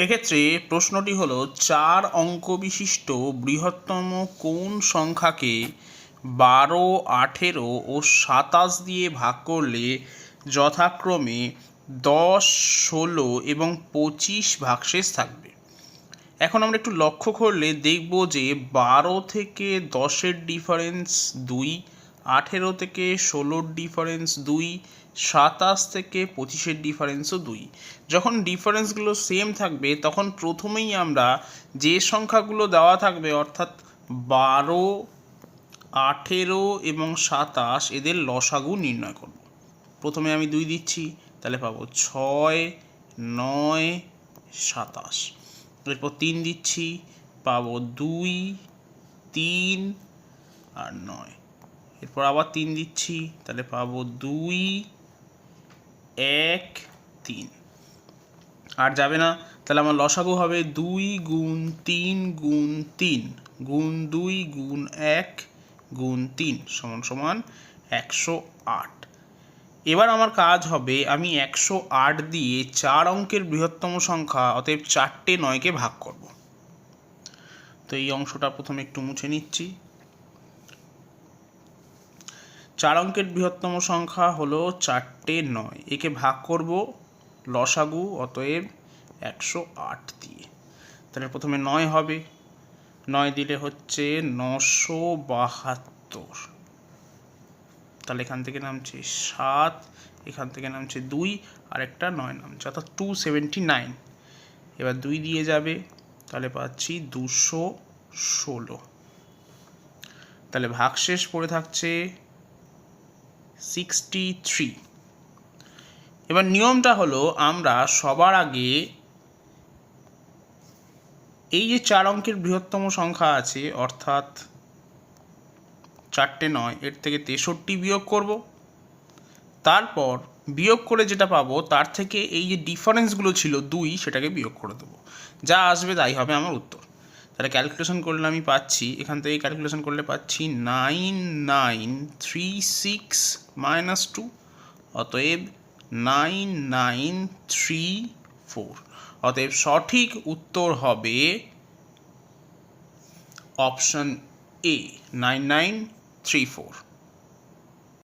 এক্ষেত্রে প্রশ্নটি হলো 4 অঙ্ক বিশিষ্ট বৃহত্তম কোন সংখ্যাকে 12, 18 ও 27 দিয়ে ভাগ করলে যথাক্রমে 10, 16 এবং 25 ভাগশেষ থাকবে। এখন আমরা একটু লক্ষ্য করলে দেখব যে 12 থেকে 10-এর ডিফারেন্স 2, 18 থেকে 16-র ডিফারেন্স 2, 27 থেকে 25-এর ডিফারেন্সও 2। যখন ডিফারেন্সগুলো সেম থাকবে তখন প্রথমেই আমরা যে সংখ্যাগুলো দেওয়া থাকবে অর্থাৎ 12, 18 এবং 27 এদের লসাগু নির্ণয় করব। প্রথমে আমি 2 দিচ্ছি, তাহলে পাবো 6, 9, 27। এরপর 3 দিচ্ছি, পাবো 2, 3 আর 9। এরপর আবার 3 দিচ্ছি, তাহলে পাবো 2, 1, 3। আর যাবে না, তাহলে আমার লসাগু হবে 2 গুণ 3 গুণ 3 গুণ 2 গুণ 1 গুণ 3 সমান সমান 108। এবার আমার কাজ হবে আমি 108 দিয়ে 4 অঙ্কের বৃহত্তম সংখ্যা অতএব 4টে 9কে ভাগ করব। তো এই অংশটা প্রথমে একটু মুছে নিচ্ছি। 4 অঙ্কের বৃহত্তম সংখ্যা হলো 4টে 9, একে ভাগ করব লসাগু অতএব 108 দিয়ে। তাহলে প্রথমে 9 হবে, 9 দিলে হচ্ছে 972। তাহলে এখান থেকে নামছে 7, এখান থেকে নামছে 2 আর একটা 9 নামছে, অর্থাৎ 279। এবার 2 দিয়ে যাবে, তাহলে পাচ্ছি 216। তাহলে ভাগশেষ পড়ে থাকছে 63। এবার নিয়মটা হলো আমরা সবার আগে এই যে 4 অঙ্কের বৃহত্তম সংখ্যা আছে অর্থাৎ 4টে 9, এর থেকে 63 বিয়োগ করব। তারপর বিয়োগ করে যেটা পাবো তার থেকে এই যে ডিফারেন্সগুলো ছিল 2 সেটাকে বিয়োগ করে দেবো, যা আসবে তাই হবে আমার উত্তর। তাহলে ক্যালকুলেশন করলে আমি পাচ্ছি, এখান থেকে ক্যালকুলেশন করলে পাচ্ছি 9936 - 2, অতএব 9934। অতএব সঠিক উত্তর হবে অপশন এ 9934।